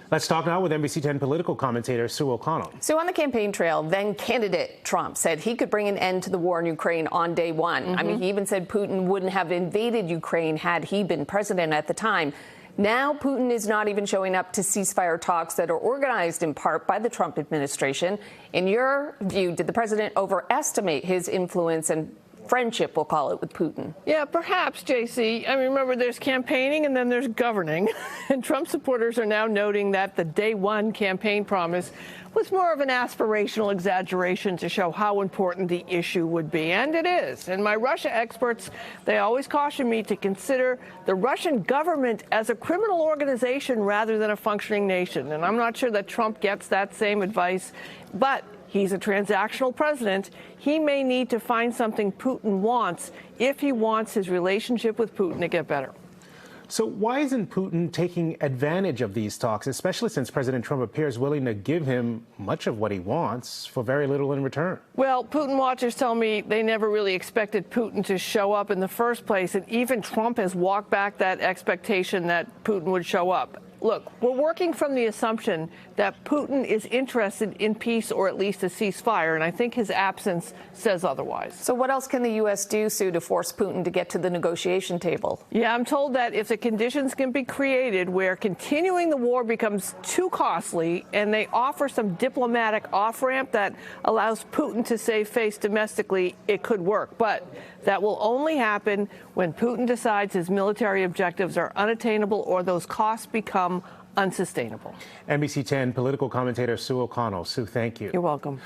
Let's talk now with NBC10 political commentator Sue O'Connell. So on the campaign trail, then candidate Trump said he could bring an end to the war in Ukraine on day one. I mean, he even said Putin wouldn't have invaded Ukraine had he been president at the time. Now Putin is not even showing up to ceasefire talks that are organized in part by the Trump administration. In your view, did the president overestimate his influence and friendship, we'll call it, with Putin? Yeah, perhaps, JC. I mean, remember, there's campaigning and then there's governing. And Trump supporters are now noting that the day one campaign promise was more of an aspirational exaggeration to show how important the issue would be. And it is. And my Russia experts, they always caution me to consider the Russian government as a criminal organization rather than a functioning nation. And I'm not sure that Trump gets that same advice, but he's a transactional president. He may need to find something Putin wants if he wants his relationship with Putin to get better. So why isn't Putin taking advantage of these talks, especially since President Trump appears willing to give him much of what he wants for very little in return? Well, Putin watchers tell me they never really expected Putin to show up in the first place, and even Trump has walked back that expectation that Putin would show up. Look, we're working from the assumption that Putin is interested in peace or at least a ceasefire, and I think his absence says otherwise. So what else can the U.S. do, Sue, to force Putin to get to the negotiation table? Yeah, I'm told that if the conditions can be created where continuing the war becomes too costly and they offer some diplomatic off-ramp that allows Putin to save face domestically, it could work. But that will only happen when Putin decides his military objectives are unattainable or those costs become unsustainable. NBC10 political commentator Sue O'Connell. Sue, thank you. You're welcome.